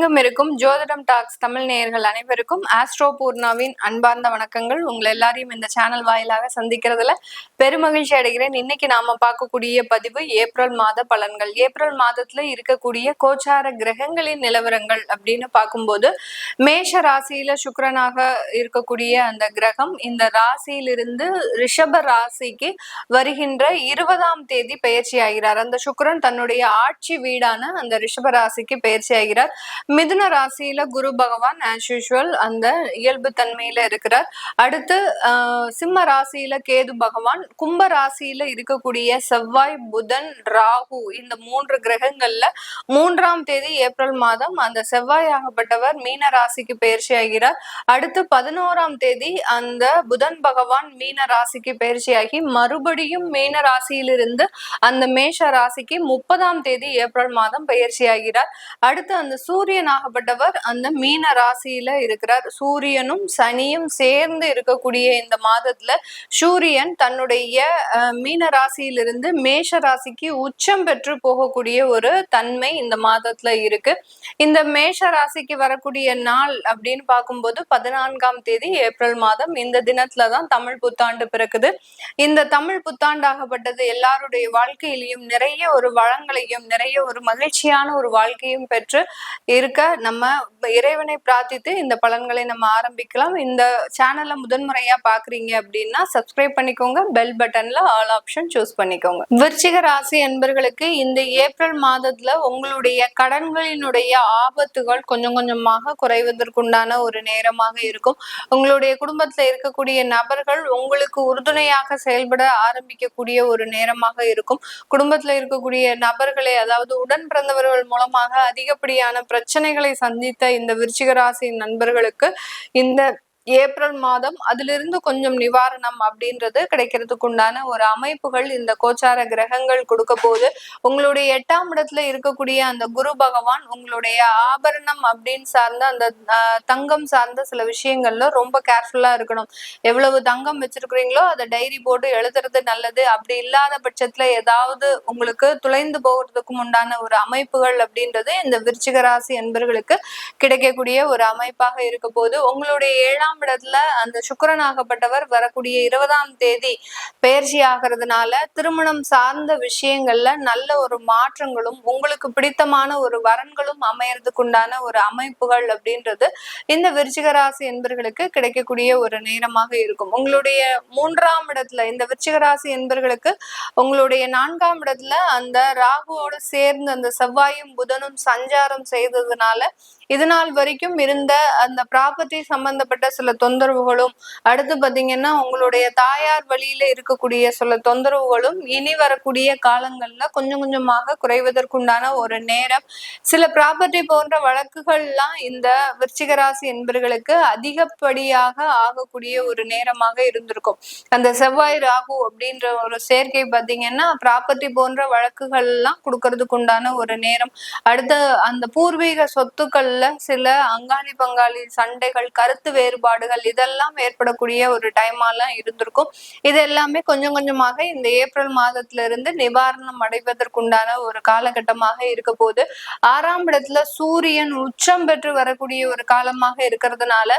உலகெங்கும் இருக்கும் ஜோதிடம் டாக்ஸ் தமிழ் நேயர்கள் அனைவருக்கும் ஆஸ்ட்ரோ பூர்ணாவின் அன்பார்ந்த வணக்கங்கள். உங்களை எல்லாரையும் இந்த சேனல் வாயிலாக சந்திக்கிறதுல பெருமகிழ்ச்சி அடைகிறேன். இன்னைக்கு நாம பார்க்கக்கூடிய பதிவு ஏப்ரல் மாத பலன்கள். ஏப்ரல் மாதத்துல இருக்கக்கூடிய கோச்சார கிரகங்களின் நிலவரங்கள் அப்படின்னு பார்க்கும்போது மேஷ ராசியில சுக்கிரனாக இருக்கக்கூடிய அந்த கிரகம் இந்த ராசியிலிருந்து ரிஷப ராசிக்கு வருகின்ற 20ஆம் தேதி பயிற்சி ஆகிறார். அந்த சுக்கிரன் தன்னுடைய ஆட்சி வீடான அந்த ரிஷப ராசிக்கு பயிற்சி ஆகிறார். மிதுன ராசியில குரு பகவான் ஆஸ் யூசுவல் அந்த இயல்பு தன்மையில இருக்கிறார். அடுத்து சிம்ம ராசியில கேது பகவான், கும்ப ராசியில இருக்கக்கூடிய செவ்வாய், புதன், ராகு இந்த 3 கிரகங்கள்ல 3ஆம் தேதி ஏப்ரல் மாதம் அந்த செவ்வாய் ஆகப்பட்டவர் மீன ராசிக்கு பயிற்சி ஆகிறார். அடுத்து 11ஆம் தேதி அந்த புதன் பகவான் மீன ராசிக்கு பயிற்சியாகி மறுபடியும் மீன ராசியிலிருந்து அந்த மேஷ ராசிக்கு 30ஆம் தேதி ஏப்ரல் மாதம் பயிற்சி ஆகிறார். அடுத்து அந்த சூரியன் ஆகப்பட்டவர் அந்த மீன ராசியில இருக்கிறார். சூரியனும் சனியும் சேர்ந்து இருக்கக்கூடிய இந்த மாதத்துல சூரியன் தன்னுடைய மீன ராசியிலிருந்து மேஷ ராசிக்கு உச்சம் பெற்று போகக்கூடிய ஒரு தன்மை இந்த மாதத்துல இருக்கு. இந்த மேஷ ராசிக்கு வரக்கூடிய நாள் அப்படின்னு பார்க்கும்போது 14ஆம் தேதி ஏப்ரல் மாதம் இந்த தினத்துலதான் தமிழ் புத்தாண்டு பிறக்குது. இந்த தமிழ் புத்தாண்டாகப்பட்டது எல்லாருடைய வாழ்க்கையிலையும் நிறைய ஒரு வளங்களையும் நிறைய ஒரு மகிழ்ச்சியான ஒரு வாழ்க்கையும் பெற்று இருக்க நம்ம இறைவனை பிரார்த்தித்து இந்த பலன்களை நம்ம ஆரம்பிக்கலாம். இந்த சேனலை முதன்முறையா பாக்குறீங்க அப்படின்னா சப்ஸ்கிரைப் பண்ணிக்கோங்க, பெல் பட்டன்ல ஆல் ஆப்ஷன் சூஸ் பண்ணிக்கோங்க. விருச்சிக ராசி என்பர்களுக்கு இந்த ஏப்ரல் மாதத்துல உங்களுடைய கடன்களினுடைய ஆபத்துகள் கொஞ்சம் கொஞ்சமாக குறைவதற்குண்டான ஒரு நேரமாக இருக்கும். உங்களுடைய குடும்பத்துல இருக்கக்கூடிய நபர்கள் உங்களுக்கு உறுதுணையாக செயல்பட ஆரம்பிக்கக்கூடிய ஒரு நேரமாக இருக்கும். குடும்பத்துல இருக்கக்கூடிய நபர்களை அதாவது உடன் பிறந்தவர்கள் மூலமாக அதிகப்படியான பிரச்சனைகளை சந்தித்த இந்த விருச்சிக ராசி நண்பர்களுக்கு இந்த ஏப்ரல் மாதம் அதிலிருந்து கொஞ்சம் நிவாரணம் அப்படின்றது கிடைக்கிறதுக்கு உண்டான ஒரு அமைப்புகள் இந்த கோச்சார கிரகங்கள் கொடுக்க போது உங்களுடைய 8ஆம் இடத்துல இருக்கக்கூடிய அந்த குரு பகவான் உங்களுடைய ஆபரணம் அப்படின்னு சார்ந்த அந்த தங்கம் சார்ந்த சில விஷயங்கள்ல ரொம்ப கேர்ஃபுல்லா இருக்கணும். எவ்வளவு தங்கம் வச்சிருக்கிறீங்களோ அதை டைரி போட்டு எழுதுறது நல்லது. அப்படி இல்லாத பட்சத்துல ஏதாவது உங்களுக்கு துளைந்து போகிறதுக்கும் உண்டான ஒரு அமைப்புகள் அப்படின்றது இந்த விருச்சிக ராசி என்பர்களுக்கு கிடைக்கக்கூடிய ஒரு அமைப்பாக இருக்க போது உங்களுடைய 7ஆம் இடத்துல அந்த சுக்கிரனாகப்பட்டவர் வரக்கூடிய 20ஆம் தேதி பயிற்சி ஆகிறதுனால திருமணம் சார்ந்த விஷயங்கள்ல நல்ல ஒரு மாற்றங்களும் உங்களுக்கு பிடித்தமான ஒரு வரன்களும் அமையறதுக்குண்டான ஒரு அமைப்புகள் அப்படின்றது இந்த விருச்சிக ராசி என்பர்களுக்கு கிடைக்கக்கூடிய ஒரு நேரமாக இருக்கும். உங்களுடைய 3ஆம் இடத்துல இந்த விருச்சிக ராசி என்பர்களுக்கு உங்களுடைய 4ஆம் இடத்துல அந்த ராகுவோடு சேர்ந்து அந்த செவ்வாயும் புதனும் சஞ்சாரம் செய்ததுனால இது நாள் வரைக்கும் இருந்த அந்த ப்ராப்பர்ட்டி சம்பந்தப்பட்ட சில தொந்தரவுகளும் அடுத்து பாத்தீங்கன்னா உங்களுடைய தாயார் வழியில இருக்கக்கூடிய சில தொந்தரவுகளும் இனி வரக்கூடிய காலங்கள்ல கொஞ்சம் கொஞ்சமாக குறைவதற்குண்டான ஒரு நேரம். சில ப்ராப்பர்ட்டி போன்ற வழக்குகள்லாம் இந்த விருச்சிக ராசி என்பர்களுக்கு அதிகப்படியாக ஆகக்கூடிய ஒரு நேரமாக இருந்திருக்கும். அந்த செவ்வாய் ராகு அப்படின்ற ஒரு சேர்க்கை பாத்தீங்கன்னா ப்ராப்பர்ட்டி போன்ற வழக்குகள் எல்லாம் கொடுக்கறதுக்கு உண்டான ஒரு நேரம். அடுத்து அந்த பூர்வீக சொத்துக்கள்ல சில அங்காளி பங்காளி சண்டைகள், கருத்து வேறுபாடுகள் இதெல்லாம் ஏற்படக்கூடிய ஒரு டைமாலாம் இருந்திருக்கும். இது எல்லாமே கொஞ்சம் கொஞ்சமாக இந்த ஏப்ரல் மாதத்துல இருந்து நிவாரணம் அடைவதற்குண்டான ஒரு காலகட்டமாக இருக்க போது 6ஆம் இடத்துல சூரியன் உச்சம் பெற்று வரக்கூடிய ஒரு காலமாக இருக்கிறதுனால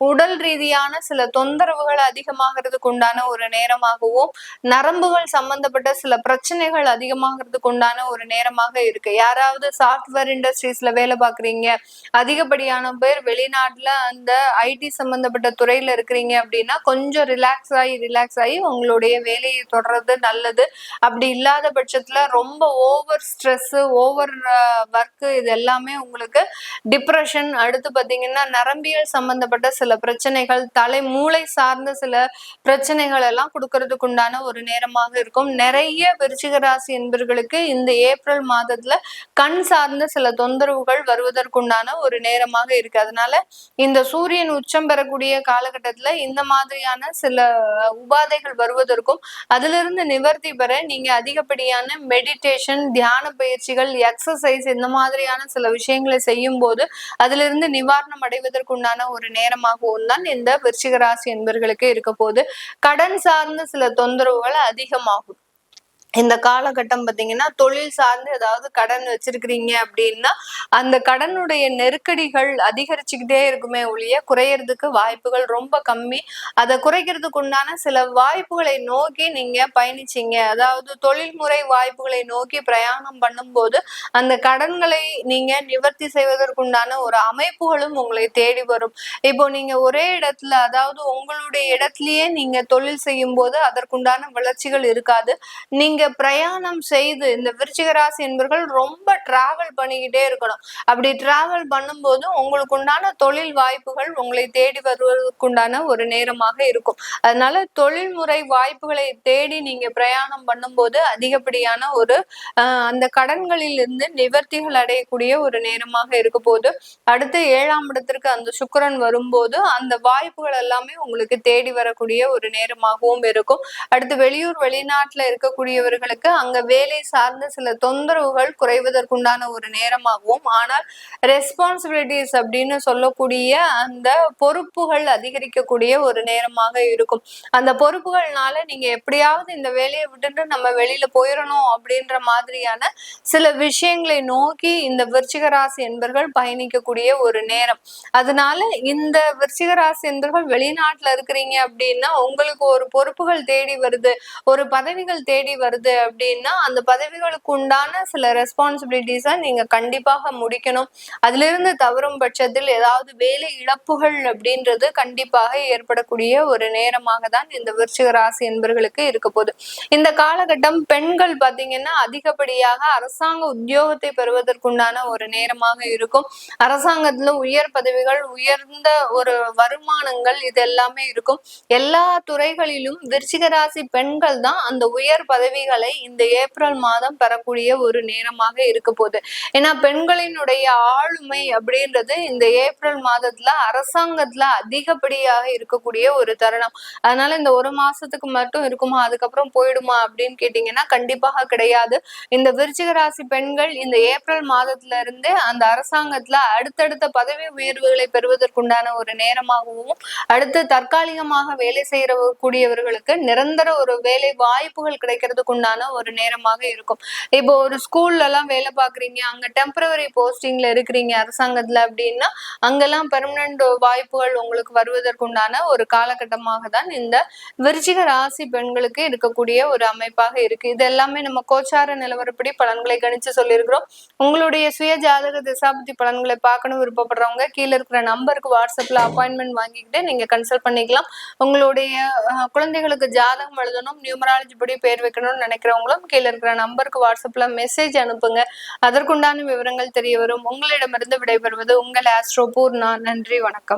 உடல் ரீதியான சில தொந்தரவுகள் அதிகமாகிறதுக்கு உண்டான ஒரு நேரமாகவும் நரம்புகள் சம்பந்தப்பட்ட சில பிரச்சனைகள் அதிகமாகிறதுக்கு உண்டான ஒரு நேரமாக இருக்கு. யாராவது சாஃப்ட்வேர் இண்டஸ்ட்ரீஸ்ல வேலை பார்க்குறீங்க, அதிகப்படியான பேர் வெளிநாட்டுல அந்த ஐடி சம்பந்தப்பட்ட துறையில இருக்கிறீங்க அப்படின்னா கொஞ்சம் ரிலாக்ஸ் ஆகி உங்களுடைய வேலையை தொடர்றது நல்லது. அப்படி இல்லாத பட்சத்துல ரொம்ப ஓவர் ஸ்ட்ரெஸ், ஓவர் ஒர்க் இது எல்லாமே உங்களுக்கு டிப்ரெஷன், அடுத்து பாத்தீங்கன்னா நரம்பியல் சம்பந்தப்பட்ட சில பிரச்சனைகள், தலை மூளை சார்ந்த சில பிரச்சனைகள் எல்லாம் கொடுக்கறதுக்கு உண்டான ஒரு நேரமாக இருக்கும். நிறைய விருச்சிக ராசி என்பர்களுக்கு இந்த ஏப்ரல் மாதத்துல கண் சார்ந்த சில தொந்தரவுகள் வருவதற்குண்டான ஒரு நேரமாக இருக்கு. அதனால இந்த சூரியன் உச்சம் பெறக்கூடிய காலகட்டத்துல இந்த மாதிரியான சில உபாதைகள் வருவதற்கும் அதிலிருந்து நிவர்த்தி பெற நீங்க அதிகப்படியான மெடிடேஷன், தியான பயிற்சிகள், எக்ஸசைஸ் இந்த மாதிரியான சில விஷயங்களை செய்யும் போது அதிலிருந்து நிவாரணம் அடைவதற்குண்டான ஒரு நேரமாகவும் தான் இந்த விருச்சிக ராசி என்பர்களுக்கு இருக்க போது கடன் சார்ந்த சில தொந்தரவுகள் அதிகமாகும். இந்த காலகட்டம் பாத்தீங்கன்னா தொழில் சார்ந்து ஏதாவது கடன் வச்சிருக்கிறீங்க அப்படின்னா அந்த கடனுடைய நெருக்கடிகள் அதிகரிச்சுக்கிட்டே இருக்குமே ஒழிய குறையறதுக்கு வாய்ப்புகள் ரொம்ப கம்மி. அதை குறைக்கிறதுக்கு உண்டான சில வாய்ப்புகளை நோக்கி நீங்க பயணிச்சீங்க, அதாவது தொழில்முறை வாய்ப்புகளை நோக்கி பிரயாணம் பண்ணும்போது அந்த கடன்களை நீங்க நிவர்த்தி செய்வதற்குண்டான ஒரு அமைப்புகளும் உங்களை தேடி வரும். இப்போ நீங்க ஒரே இடத்துல, அதாவது உங்களுடைய இடத்துலயே நீங்க தொழில் செய்யும் போது அதற்குண்டான வளர்ச்சிகள் இருக்காது. நீங்க பிரயாணம் செய்து, இந்த விருச்சிக ராசி என்பவர்கள் ரொம்ப டிராவல் பண்ணிக்கிட்டே இருக்கணும். அப்படி டிராவல் பண்ணும்போது உங்களுக்கு உண்டான தொழில் வாய்ப்புகள் உங்களை தேடி வருவதற்குண்டான ஒரு நேரமாக இருக்கும். அதனால தொழில்முறை வாய்ப்புகளை தேடி நீங்க பிரயாணம் பண்ணும்போது அதிகப்படியான ஒரு அந்த கடன்களில் இருந்து நிவர்த்திகள் அடையக்கூடிய ஒரு நேரமாக இருக்க போது. அடுத்து 7ஆம் இடத்திற்கு அந்த சுக்கிரன் வரும்போது அந்த வாய்ப்புகள் எல்லாமே உங்களுக்கு தேடி வரக்கூடிய ஒரு நேரமாகவும் இருக்கும். அடுத்து வெளியூர் வெளிநாட்டுல இருக்கக்கூடியவர்களுக்கு அங்க வேலை சார்ந்த சில தொந்தரவுகள் குறைவதற்குண்டான ஒரு நேரமாகவும், ஆனால் ரெஸ்பான்சிபிலிட்டிஸ் அப்படின்னு சொல்லக்கூடிய அந்த பொறுப்புகள் அதிகரிக்கக்கூடிய ஒரு நேரமாக இருக்கும். அந்த பொறுப்புகள்னால நீங்க எப்படியாவது இந்த வேலையை விட்டுட்டு நம்ம வெளியில போயிடணும் அப்படின்ற மாதிரியான சில விஷயங்களை நோக்கி இந்த விருச்சிக ராசி என்பர்கள் பயணிக்கக்கூடிய ஒரு நேரம். அதனால இந்த விருச்சிக ராசி என்பர்கள் வெளிநாட்டுல இருக்கிறீங்க அப்படின்னா உங்களுக்கு ஒரு பொறுப்புகள் தேடி வருது, ஒரு பதவிகள் தேடி வருது அப்படின்னா அந்த பதவிகளுக்கு உண்டான சில ரெஸ்பான்சிபிலிட்டிஸை நீங்க கண்டிப்பாக முடிக்கணும். அதுல இருந்து தவறும் பட்சத்தில் ஏதாவது வேலை இழப்புகள் அப்படின்றது கண்டிப்பாக ஏற்படக்கூடிய ஒரு நேரமாக தான் இந்த விருச்சிக ராசி என்பர்களுக்கு இருக்க போகுது. இந்த காலகட்டம் பெண்கள் பாத்தீங்கன்னா அதிகப்படியாக அரசாங்க உத்தியோகத்தை பெறுவதற்குண்டான ஒரு நேரமாக இருக்கும். அரசாங்கத்துல உயர் பதவிகள், உயர்ந்த ஒரு வருமானங்கள் இது எல்லாமே இருக்கும். எல்லா துறைகளிலும் விருச்சிக ராசி பெண்கள் தான் அந்த உயர் பதவிகளை இந்த ஏப்ரல் மாதம் பெறக்கூடிய ஒரு நேரமாக இருக்க போகுது. ஏன்னா பெண்களினுடைய ஆளுமை அப்படின்றது இந்த ஏப்ரல் மாதத்துல அரசாங்கத்துல அதிகப்படியாக இருக்கக்கூடிய ஒரு தருணம். அதனால இந்த ஒரு மாசத்துக்கு மட்டும் இருக்குமா, அதுக்கப்புறம் போயிடுமா அப்படின்னு கேட்டீங்கன்னா கண்டிப்பாக கிடையாது. இந்த விருச்சிக ராசி பெண்கள் இந்த ஏப்ரல் மாதத்துல இருந்து அந்த அரசாங்கத்துல அடுத்தடுத்த பதவி உயர்வுகளை பெறுவதற்குண்டான ஒரு நேரமாகவும், அடுத்து தற்காலிகமாக வேலை செய்யற கூடியவர்களுக்கு நிரந்தர ஒரு வேலை வாய்ப்புகள் கிடைக்கிறதுக்கு உண்டான ஒரு நேரமாக இருக்கும். இப்போ ஒரு ஸ்கூல்ல எல்லாம் வேலை பாக்குறீங்க, அங்க டெம்பரவரி போஸ்டிங்ல இருக்கிறீங்க அரசாங்கத்துல அப்படின்னா அங்கெல்லாம் பெர்மனன்ட் வாய்ப்புகள் உங்களுக்கு வருவதற்கு உண்டான ஒரு காலகட்டமாக தான் இந்த விருச்சிக ராசி பெண்களுக்கு இருக்கக்கூடிய ஒரு அமைப்பாக இருக்கு. இது எல்லாமே நம்ம கோச்சார நிலவரப்படி பலன்களை கணிச்சு சொல்லியிருக்கிறோம். உங்களுடைய சுய ஜாதக திசாபுத்தி பலன்களை பார்க்கணும் விருப்பப்படுறவங்க கீழே இருக்கிற நம்பருக்கு வாட்ஸ்அப்ல அப்பாயின்மெண்ட் வாங்கிக்கிட்டு நீங்க கன்சல்ட் பண்ணிக்கலாம். உங்களுடைய குழந்தைகளுக்கு ஜாதகம் எழுதணும், நியூமராலஜி படி பேர் வைக்கணும்னு நினைக்கிறவங்களும் கீழே இருக்கிற நம்பருக்கு வாட்ஸ்அப்ல மெசேஜ் அனுப்புங்க. அதற்குண்டான விவரங்கள் தெரிய வரும். உங்களிடமிருந்து விடைபெறுவது உங்கள் ஆஸ்ட்ரோ பூர்ணா. நன்றி, வணக்கம்.